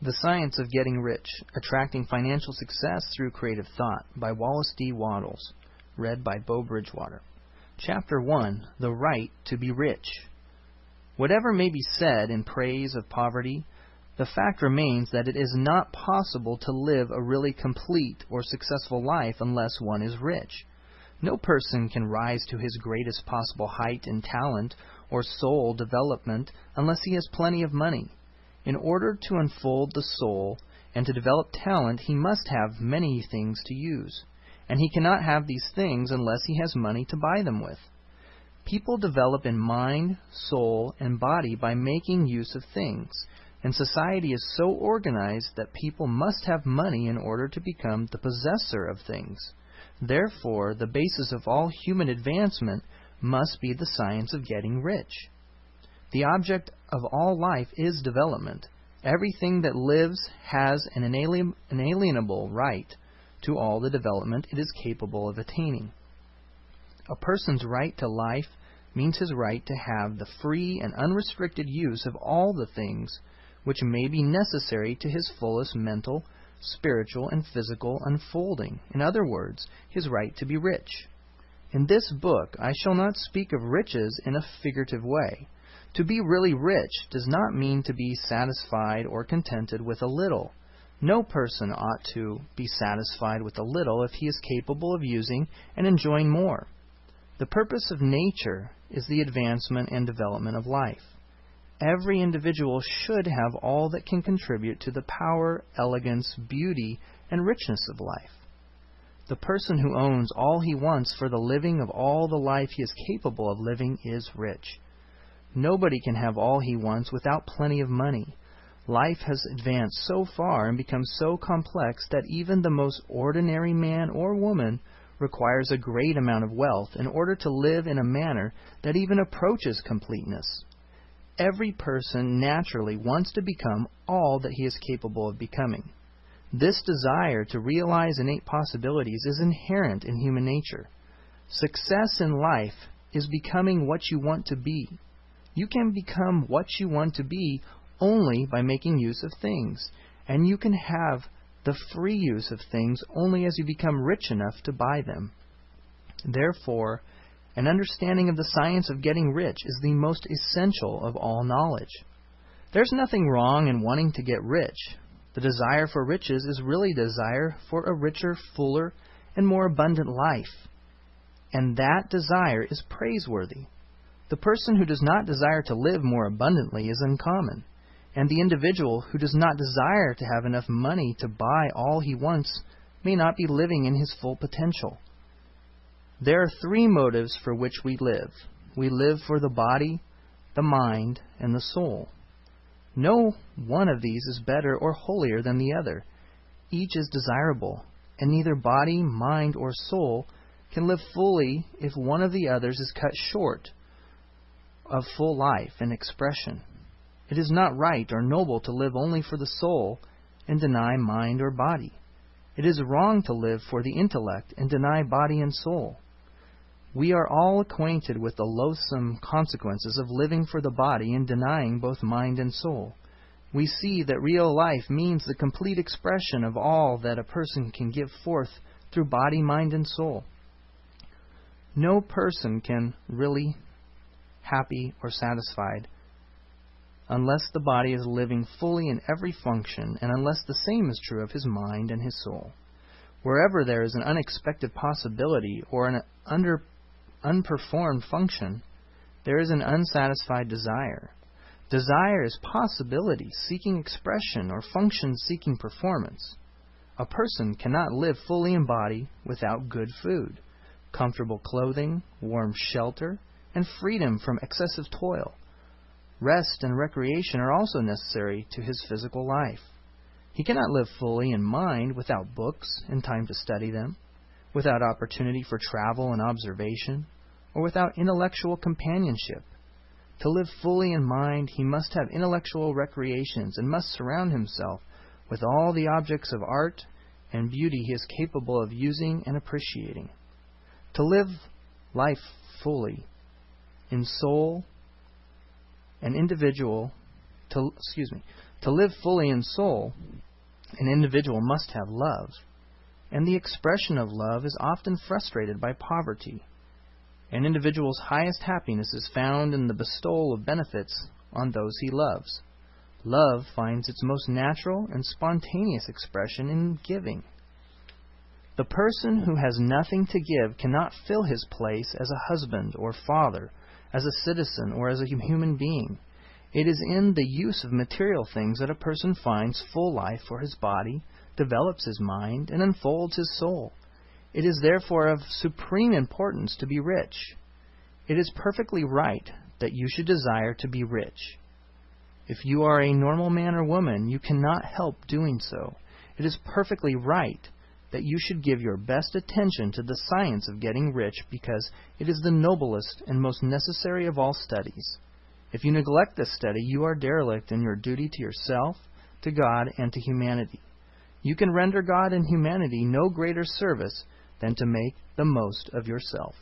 The Science of Getting Rich, Attracting Financial Success Through Creative Thought by Wallace D. Wattles. Read by Beau, Bridgewater. Chapter 1. The Right to be Rich. Whatever may be said in praise of poverty, the fact remains that it is not possible to live a really complete or successful life unless one is rich. No person can rise to his greatest possible height in talent or soul development unless he has plenty of money. In order to unfold the soul and to develop talent, he must have many things to use, and he cannot have these things unless he has money to buy them with. People develop in mind, soul, and body by making use of things, and society is so organized that people must have money in order to become the possessor of things. Therefore, the basis of all human advancement must be the science of getting rich. The object of all life is development. Everything that lives has an inalienable right to all the development it is capable of attaining. A person's right to life means his right to have the free and unrestricted use of all the things which may be necessary to his fullest mental, spiritual, and physical unfolding. In other words, his right to be rich. In this book, I shall not speak of riches in a figurative way. To be really rich does not mean to be satisfied or contented with a little. No person ought to be satisfied with a little if he is capable of using and enjoying more. The purpose of nature is the advancement and development of life. Every individual should have all that can contribute to the power, elegance, beauty, and richness of life. The person who owns all he wants for the living of all the life he is capable of living is rich. Nobody can have all he wants without plenty of money. Life has advanced so far and become so complex that even the most ordinary man or woman requires a great amount of wealth in order to live in a manner that even approaches completeness. Every person naturally wants to become all that he is capable of becoming. This desire to realize innate possibilities is inherent in human nature. Success in life is becoming what you want to be. You can become what you want to be only by making use of things, and you can have the free use of things only as you become rich enough to buy them. Therefore, an understanding of the science of getting rich is the most essential of all knowledge. There's nothing wrong in wanting to get rich. The desire for riches is really desire for a richer, fuller, and more abundant life, and that desire is praiseworthy. The person who does not desire to live more abundantly is uncommon, and the individual who does not desire to have enough money to buy all he wants may not be living in his full potential. There are three motives for which we live. We live for the body, the mind, and the soul. No one of these is better or holier than the other. Each is desirable, and neither body, mind, or soul can live fully if one of the others is cut short of full life and expression. It is not right or noble to live only for the soul and deny mind or body. It is wrong to live for the intellect and deny body and soul. We are all acquainted with the loathsome consequences of living for the body and denying both mind and soul. We see that real life means the complete expression of all that a person can give forth through body, mind, and soul. No person can really happy or satisfied unless the body is living fully in every function, and unless the same is true of his mind and his soul. Wherever there is an unexpected possibility or an unperformed function, there is an unsatisfied desire. Desire is possibility seeking expression or function seeking performance. A person cannot live fully in body without good food, comfortable clothing, warm shelter, and freedom from excessive toil. Rest and recreation are also necessary to his physical life. He cannot live fully in mind without books and time to study them, without opportunity for travel and observation, or without intellectual companionship. To live fully in mind, he must have intellectual recreations and must surround himself with all the objects of art and beauty he is capable of using and appreciating. To live life fully in soul and individual, To live fully in soul, an individual must have love, and the expression of love is often frustrated by poverty. An individual's highest happiness is found in the bestowal of benefits on those he loves. Love finds its most natural and spontaneous expression in giving. The person who has nothing to give cannot fill his place as a husband or father, as a citizen, or as a human being. It is in the use of material things that a person finds full life for his body, develops his mind, and unfolds his soul. It is therefore of supreme importance to be rich. It is perfectly right that you should desire to be rich. If you are a normal man or woman, you cannot help doing so. It is perfectly right that you should give your best attention to the science of getting rich, because it is the noblest and most necessary of all studies. If you neglect this study, you are derelict in your duty to yourself, to God, and to humanity. You can render God and humanity no greater service than to make the most of yourself.